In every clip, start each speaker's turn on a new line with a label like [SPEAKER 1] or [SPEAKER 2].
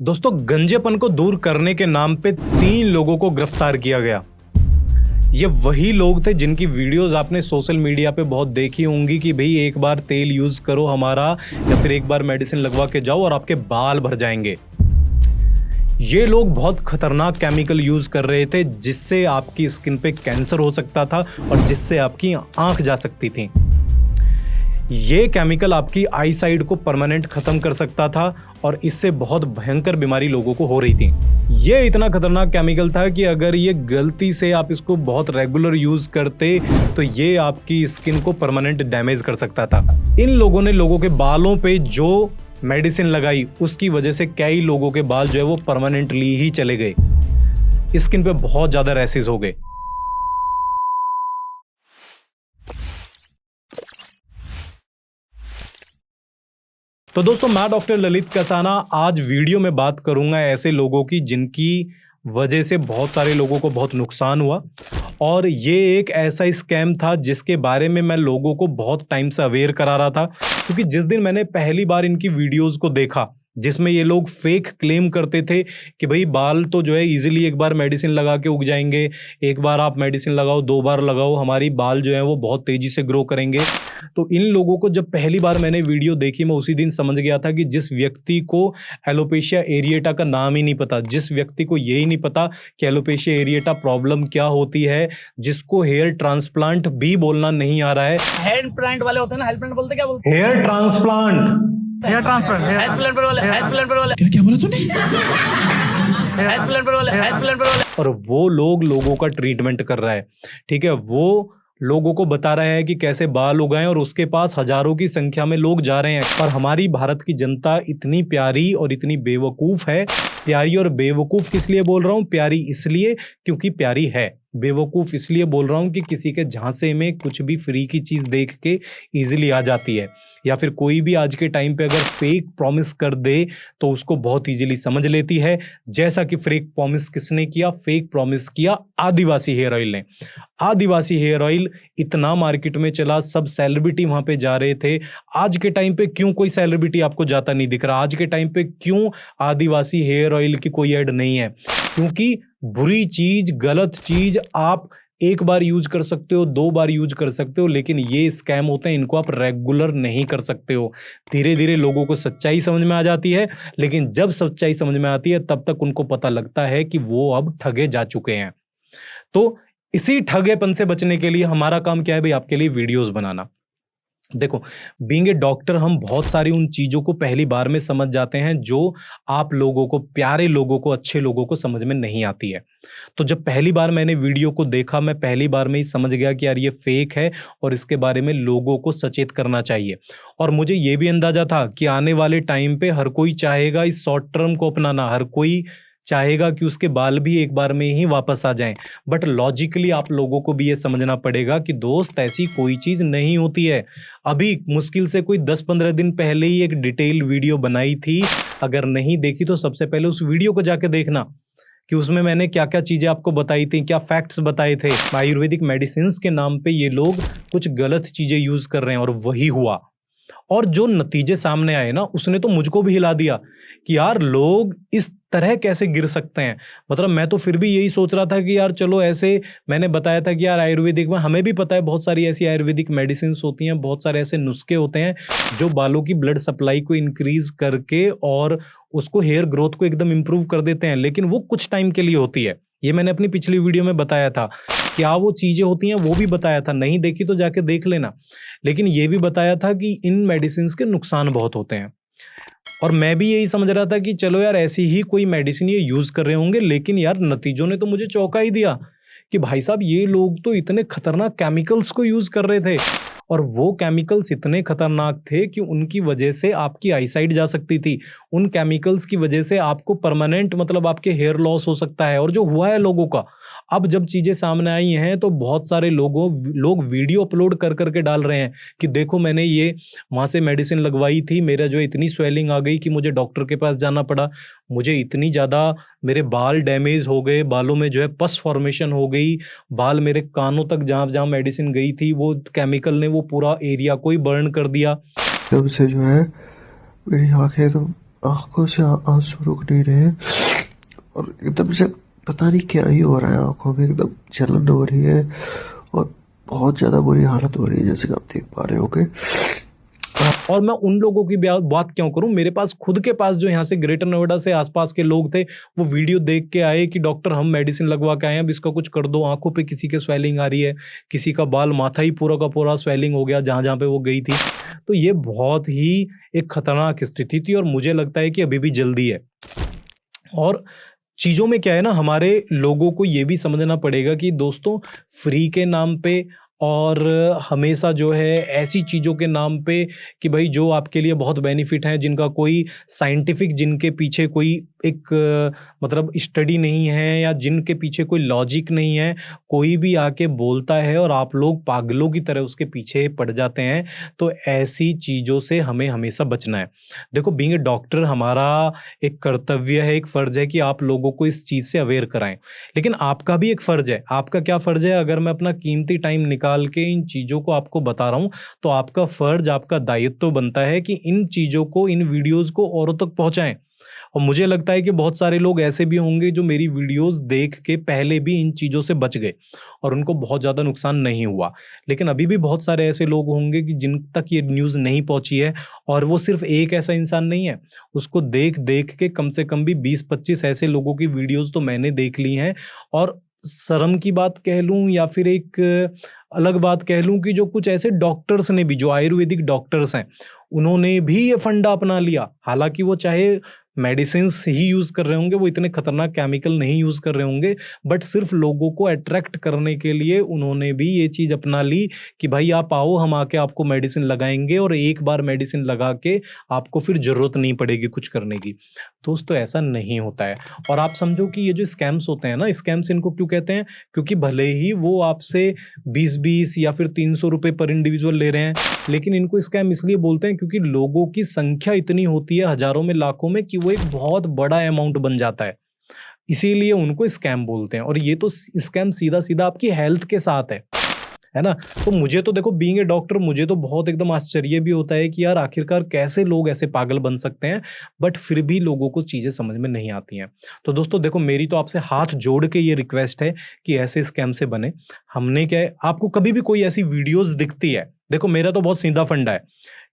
[SPEAKER 1] दोस्तों, गंजेपन को दूर करने के नाम पे 3 लोगों को गिरफ्तार किया गया। ये वही लोग थे जिनकी वीडियोस आपने सोशल मीडिया पे बहुत देखी होंगी कि भाई एक बार तेल यूज करो हमारा, या फिर एक बार मेडिसिन लगवा के जाओ और आपके बाल भर जाएंगे। ये लोग बहुत खतरनाक केमिकल यूज कर रहे थे जिससे आपकी स्किन पे कैंसर हो सकता था और जिससे आपकी आंख जा सकती थी। ये केमिकल आपकी आई साइड को परमानेंट खत्म कर सकता था और इससे बहुत भयंकर बीमारी लोगों को हो रही थी। ये इतना खतरनाक केमिकल था कि अगर ये गलती से आप इसको बहुत रेगुलर यूज करते तो ये आपकी स्किन को परमानेंट डैमेज कर सकता था। इन लोगों ने लोगों के बालों पे जो मेडिसिन लगाई उसकी वजह से कई लोगों के बाल जो है वो परमानेंटली ही चले गए। स्किन पे बहुत ज्यादा रैशेस हो गए। तो दोस्तों, मैं डॉक्टर ललित कसाना आज वीडियो में बात करूंगा ऐसे लोगों की जिनकी वजह से बहुत सारे लोगों को बहुत नुकसान हुआ। और ये एक ऐसा स्कैम था जिसके बारे में मैं लोगों को बहुत टाइम से अवेयर करा रहा था, क्योंकि जिस दिन मैंने पहली बार इनकी वीडियोस को देखा जिसमें ये लोग फेक क्लेम करते थे कि भाई बाल तो जो है इजीली एक बार मेडिसिन लगा के उग जाएंगे, एक बार आप मेडिसिन लगाओ, 2 बार लगाओ, हमारी बाल जो है वो बहुत तेजी से ग्रो करेंगे। तो इन लोगों को जब पहली बार मैंने वीडियो देखी, मैं उसी दिन समझ गया था कि जिस व्यक्ति को एलोपेशिया एरिएटा का नाम ही नहीं पता, जिस व्यक्ति को यही नहीं पता कि एलोपेशिया एरिएटा प्रॉब्लम क्या होती है, जिसको हेयर ट्रांसप्लांट भी बोलना नहीं आ रहा है।
[SPEAKER 2] हेयर प्लांट वाले होते हैं ना, हेयर प्लांट बोलते क्या बोलते
[SPEAKER 1] hair transplant,
[SPEAKER 2] hair transplant, hair plant वाले, हेयर प्लांट वाले,
[SPEAKER 3] क्या बोला तूने?
[SPEAKER 2] हेयर प्लांट वाले, हेयर प्लांट वाले।
[SPEAKER 1] और वो लोगों का ट्रीटमेंट कर रहा है। ठीक है, वो लोगों को बता रहा है कि कैसे बाल उगाएं और उसके पास हजारों की संख्या में लोग जा रहे हैं। पर हमारी भारत की जनता इतनी प्यारी और इतनी बेवकूफ है। प्यारी और बेवकूफ किस लिए बोल रहा हूं? प्यारी इसलिए क्योंकि प्यारी है, बेवकूफ इसलिए बोल रहा हूं कि किसी के झांसे में कुछ भी फ्री की चीज देख के इजीली आ जाती है, या फिर कोई भी आज के टाइम पे अगर फेक प्रॉमिस कर दे तो उसको बहुत इजीली समझ लेती है। जैसा कि फेक प्रॉमिस किसने किया? फेक प्रॉमिस किया आदिवासी हेयर ऑयल ने। आदिवासी हेयर ऑयल इतना मार्केट में चला, सब सेलिब्रिटी वहां पे जा रहे थे। आज के टाइम पे क्यों कोई सेलिब्रिटी आपको जाता नहीं दिख रहा? आज के टाइम पे क्यों आदिवासी हेयर ऑयल की कोई ऐड नहीं है? क्योंकि बुरी चीज, गलत चीज आप एक बार यूज कर सकते हो, 2 बार यूज कर सकते हो, लेकिन ये स्कैम होते हैं, इनको आप रेगुलर नहीं कर सकते हो। धीरे धीरे लोगों को सच्चाई समझ में आ जाती है, लेकिन जब सच्चाई समझ में आती है तब तक उनको पता लगता है कि वो अब ठगे जा चुके हैं। तो इसी ठगेपन से बचने के लिए हमारा काम क्या है भाई? आपके लिए वीडियोस बनाना। देखो, बीइंग ए डॉक्टर हम बहुत सारी उन चीजों को पहली बार में समझ जाते हैं जो आप लोगों को, प्यारे लोगों को, अच्छे लोगों को समझ में नहीं आती है। तो जब पहली बार मैंने वीडियो को देखा, मैं पहली बार में ही समझ गया कि यार ये फेक है और इसके बारे में लोगों को सचेत करना चाहिए। और मुझे ये भी अंदाजा था कि आने वाले टाइम पे हर कोई चाहेगा इस शॉर्ट टर्म को अपनाना, हर कोई चाहेगा कि उसके बाल भी एक बार में ही वापस आ जाएं। बट लॉजिकली आप लोगों को भी ये समझना पड़ेगा कि दोस्त ऐसी कोई चीज नहीं होती है। अभी मुश्किल से कोई 10-15 दिन पहले ही एक डिटेल वीडियो बनाई थी, अगर नहीं देखी तो सबसे पहले उस वीडियो को जाके देखना कि उसमें मैंने क्या क्या चीजें आपको बताई थी, क्या फैक्ट्स बताए थे। आयुर्वेदिक मेडिसिन के नाम पे ये लोग कुछ गलत चीजें यूज कर रहे हैं और वही हुआ। और जो नतीजे सामने आए ना, उसने तो मुझको भी हिला दिया कि यार लोग इस तरह कैसे गिर सकते हैं। मतलब मैं तो फिर भी यही सोच रहा था कि यार चलो, ऐसे मैंने बताया था कि यार आयुर्वेदिक में हमें भी पता है बहुत सारी ऐसी आयुर्वेदिक मेडिसिन होती हैं, बहुत सारे ऐसे नुस्खे होते हैं जो बालों की ब्लड सप्लाई को इंक्रीज करके और उसको हेयर ग्रोथ को एकदम इंप्रूव कर देते हैं, लेकिन वो कुछ टाइम के लिए होती है। ये मैंने अपनी पिछली वीडियो में बताया था, क्या वो चीजें होती हैं वो भी बताया था। नहीं देखी तो जाके देख लेना। लेकिन ये भी बताया था कि इन मेडिसिन के नुकसान बहुत होते हैं। और मैं भी यही समझ रहा था कि चलो यार ऐसी ही कोई मेडिसिन ये यूज कर रहे होंगे, लेकिन यार नतीजों ने तो मुझे चौंका ही दिया कि भाई साहब ये लोग तो इतने खतरनाक केमिकल्स को यूज कर रहे थे, और वो केमिकल्स इतने खतरनाक थे कि उनकी वजह से आपकी आईसाइट जा सकती थी। उन केमिकल्स की वजह से आपको परमानेंट, मतलब आपके हेयर लॉस हो सकता है। और जो हुआ है लोगों का, अब जब चीजें सामने आई हैं तो बहुत सारे लोग वीडियो अपलोड कर करके डाल रहे हैं कि देखो मैंने ये वहां से मेडिसिन लगवाई थी, मेरा जो इतनी स्वेलिंग आ गई कि मुझे डॉक्टर के पास जाना पड़ा, मुझे इतनी ज्यादा मेरे बाल डैमेज हो गए, बालों में जो है पस फॉर्मेशन हो गई, बाल मेरे कानों तक जहां जहां मेडिसिन गई थी वो केमिकल ने वो पूरा एरिया को ही बर्न कर दिया।
[SPEAKER 3] तब से जो है मेरी आंखें तो आंखों से आंसू रुक नहीं रहे और एकदम से पता नहीं क्या ही हो रहा है, आंखों में एकदम जलन हो रही है और बहुत ज़्यादा बुरी हालत हो रही है, जैसे कि आप देख पा रहे होगे।
[SPEAKER 1] और मैं उन लोगों की बात क्यों करूं, मेरे पास खुद के पास जो यहाँ से ग्रेटर नोएडा से आसपास के लोग थे, वो वीडियो देख के आए कि डॉक्टर हम मेडिसिन लगवा के आए हैं, अब इसका कुछ कर दो, आंखों पे किसी के स्वेलिंग आ रही है, किसी का बाल माथा ही पूरा का पूरा स्वेलिंग हो गया जहां जहां पे वो गई थी। तो ये बहुत ही एक खतरनाक स्थिति थी और मुझे लगता है कि अभी भी जल्दी है। और चीज़ों में क्या है ना, हमारे लोगों को ये भी समझना पड़ेगा कि दोस्तों फ्री के नाम पे और हमेशा जो है ऐसी चीज़ों के नाम पे कि भाई जो आपके लिए बहुत बेनिफिट हैं, जिनका कोई साइंटिफिक, जिनके पीछे कोई एक मतलब स्टडी नहीं है या जिनके पीछे कोई लॉजिक नहीं है, कोई भी आके बोलता है और आप लोग पागलों की तरह उसके पीछे पड़ जाते हैं। तो ऐसी चीज़ों से हमें हमेशा बचना है। देखो, बीइंग ए डॉक्टर हमारा एक कर्तव्य है, एक फ़र्ज़ है कि आप लोगों को इस चीज़ से अवेयर कराएँ। लेकिन आपका भी एक फ़र्ज़ है। आपका क्या फ़र्ज़ है? अगर मैं अपना कीमती टाइम निकाल के इन चीज़ों को आपको बता रहा हूँ, तो आपका फ़र्ज़, आपका दायित्व बनता है कि इन चीज़ों को, इन वीडियोज़ को औरों तक पहुँचाएँ। और मुझे लगता है कि बहुत सारे लोग ऐसे भी होंगे जो मेरी वीडियोज़ देख के पहले भी इन चीज़ों से बच गए और उनको बहुत ज़्यादा नुकसान नहीं हुआ। लेकिन अभी भी बहुत सारे ऐसे लोग होंगे कि जिन तक ये न्यूज़ नहीं पहुँची है, और वो सिर्फ़ एक ऐसा इंसान नहीं है। उसको देख-देख के कम से कम भी 20-25 ऐसे लोगों की वीडियोज़ तो मैंने देख ली हैं। और शर्म की बात कह लूँ या फिर एक अलग बात कह लूँ कि जो कुछ ऐसे डॉक्टर्स ने भी, जो आयुर्वेदिक डॉक्टर्स हैं, उन्होंने भी ये फंडा अपना लिया। हालाँकि वो चाहे मेडिसिन्स ही यूज़ कर रहे होंगे, वो इतने खतरनाक केमिकल नहीं यूज़ कर रहे होंगे, बट सिर्फ़ लोगों को अट्रैक्ट करने के लिए उन्होंने भी ये चीज़ अपना ली कि भाई आप आओ, हम आके आपको मेडिसिन लगाएँगे और एक बार मेडिसिन लगा के आपको फिर ज़रूरत नहीं पड़ेगी कुछ करने की। दोस्तों, ऐसा नहीं होता है। और आप समझो कि ये जो स्कैम्स होते हैं ना, स्कैम्स इनको क्यों कहते हैं? क्योंकि भले ही वो आपसे 20-20 या फिर ₹300 पर इंडिविजुअल ले रहे हैं, लेकिन इनको स्कैम इसलिए बोलते हैं क्योंकि लोगों की संख्या इतनी होती है, हज़ारों में, लाखों में, कि वो एक बहुत बड़ा अमाउंट बन जाता है। इसीलिए उनको स्कैम बोलते हैं। और ये तो स्कैम सीधा-सीधा आपकी हेल्थ के साथ है ना? तो मुझे तो देखो, बीइंग ए डॉक्टर, मुझे तो बहुत एकदम आश्चर्य भी होता है कि यार आखिरकार कैसे लोग ऐसे पागल बन सकते हैं, बट फिर भी लोगों को चीज़ें समझ में नहीं आती हैं। तो दोस्तों देखो, मेरी तो आपसे हाथ जोड़ के ये रिक्वेस्ट है कि ऐसे स्कैम से बने। हमने क्या है, आपको कभी भी कोई ऐसी वीडियोज़ दिखती है, देखो मेरा तो बहुत सीधा फंडा है,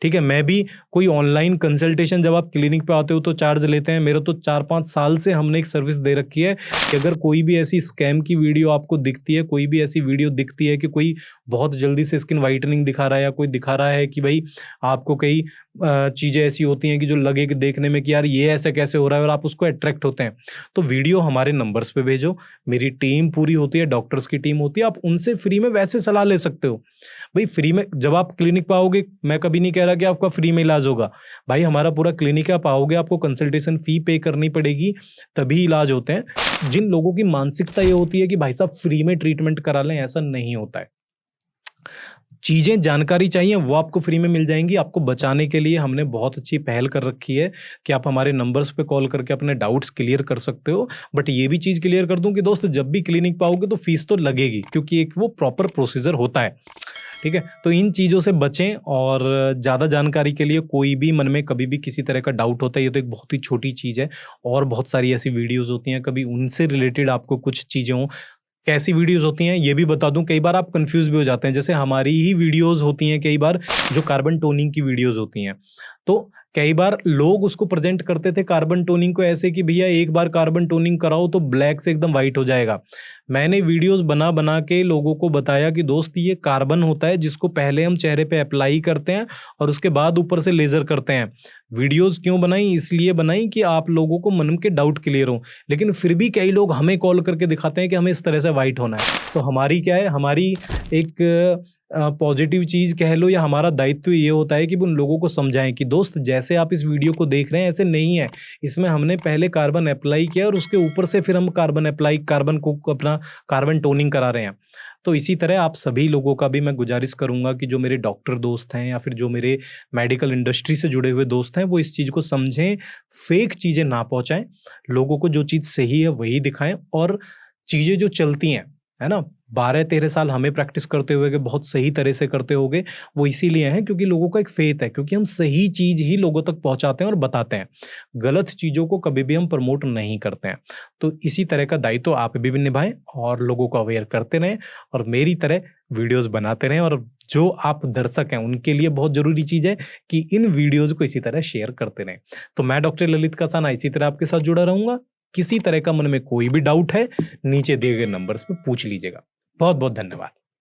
[SPEAKER 1] ठीक है? मैं भी कोई ऑनलाइन कंसल्टेशन, जब आप क्लिनिक पे आते हो तो चार्ज लेते हैं। मेरा तो 4-5 साल से हमने एक सर्विस दे रखी है कि अगर कोई भी ऐसी स्कैम की वीडियो आपको दिखती है, कोई भी ऐसी वीडियो दिखती है कि कोई बहुत जल्दी से स्किन व्हाइटनिंग दिखा रहा है, या कोई दिखा रहा है कि भाई आपको कई चीज़ें ऐसी होती हैं कि जो लगे कि देखने में कि यार ये ऐसा कैसे हो रहा है, और आप उसको अट्रैक्ट होते हैं, तो वीडियो हमारे नंबर्स पे भेजो। मेरी टीम पूरी होती है, डॉक्टर्स की टीम होती है, आप उनसे फ्री में वैसे सलाह ले सकते हो। भाई फ्री में जब आप क्लिनिक पे आओगे, मैं कभी नहीं कह रहा कि आपका फ्री में इलाज होगा। भाई हमारा पूरा क्लिनिक है, आप आओगे, आपको कंसल्टेशन फी पे करनी पड़ेगी, तभी इलाज होते हैं। जिन लोगों की मानसिकता ये होती है कि भाई साहब फ्री में ट्रीटमेंट करा लें, ऐसा नहीं होता है। चीज़ें, जानकारी चाहिए, वो आपको फ्री में मिल जाएँगी। आपको बचाने के लिए हमने बहुत अच्छी पहल कर रखी है कि आप हमारे नंबर्स पे कॉल करके अपने डाउट्स क्लियर कर सकते हो। बट ये भी चीज़ क्लियर कर दूँ कि दोस्त, जब भी क्लिनिक पे आओगे तो फीस तो लगेगी, क्योंकि एक वो प्रॉपर प्रोसीजर होता है। ठीक है? तो इन चीज़ों से बचें। और ज़्यादा जानकारी के लिए कोई भी मन में कभी भी किसी तरह का डाउट होता है, ये तो एक बहुत ही छोटी चीज़ है, और बहुत सारी ऐसी वीडियोज़ होती हैं, कभी उनसे रिलेटेड आपको कुछ चीज़ें हों। कैसी वीडियोज़ होती हैं ये भी बता दूँ, कई बार आप कन्फ्यूज़ भी हो जाते हैं। जैसे हमारी ही वीडियोज़ होती हैं कई बार, जो कार्बन टोनिंग की वीडियोज़ होती हैं। तो कई बार लोग उसको प्रेज़ेंट करते थे कार्बन टोनिंग को ऐसे कि भैया एक बार कार्बन टोनिंग कराओ तो ब्लैक से एकदम व्हाइट हो जाएगा। मैंने वीडियोज़ बना-बना के लोगों को बताया कि दोस्त, ये कार्बन होता है जिसको पहले हम चेहरे पे अप्लाई करते हैं और उसके बाद ऊपर से लेज़र करते हैं। वीडियोज़ क्यों बनाई? इसलिए बनाई कि आप लोगों को मन के डाउट क्लियर हों। लेकिन फिर भी कई लोग हमें कॉल करके दिखाते हैं कि हमें इस तरह से व्हाइट होना है। तो हमारी क्या है, हमारी एक पॉजिटिव चीज़ कह लो, या हमारा दायित्व ये होता है कि उन लोगों को समझाएँ कि दोस्त, जैसे आप इस वीडियो को देख रहे हैं ऐसे नहीं है। इसमें हमने पहले कार्बन अप्लाई किया और उसके ऊपर से फिर हम कार्बन को अपना कार्बन टोनिंग करा रहे हैं। तो इसी तरह आप सभी लोगों का भी मैं गुज़ारिश करूँगा कि जो मेरे डॉक्टर दोस्त हैं या फिर जो मेरे मेडिकल इंडस्ट्री से जुड़े हुए दोस्त हैं, वो इस चीज़ को समझें, फ़ेक चीज़ें ना पहुँचाएँ, लोगों को जो चीज़ सही है वही दिखाएँ, और चीज़ें जो चलती हैं, है ना। 12-13 साल हमें प्रैक्टिस करते हुए कि बहुत सही तरह से करते होगे, वो इसीलिए हैं क्योंकि लोगों का एक फेथ है, क्योंकि हम सही चीज ही लोगों तक पहुंचाते हैं और बताते हैं, गलत चीजों को कभी भी हम प्रमोट नहीं करते हैं। तो इसी तरह का दायित्व आप भी निभाएं और लोगों को अवेयर करते रहें और मेरी तरह वीडियोस बनाते रहें। और जो आप दर्शक हैं उनके लिए बहुत जरूरी चीज है कि इन वीडियोज को इसी तरह शेयर करते रहें। तो मैं डॉक्टर ललित कसाना इसी तरह आपके साथ जुड़ा रहूंगा। किसी तरह का मन में कोई भी डाउट है, नीचे दिए गए नंबर्स पे पूछ लीजिएगा। बहुत बहुत धन्यवाद।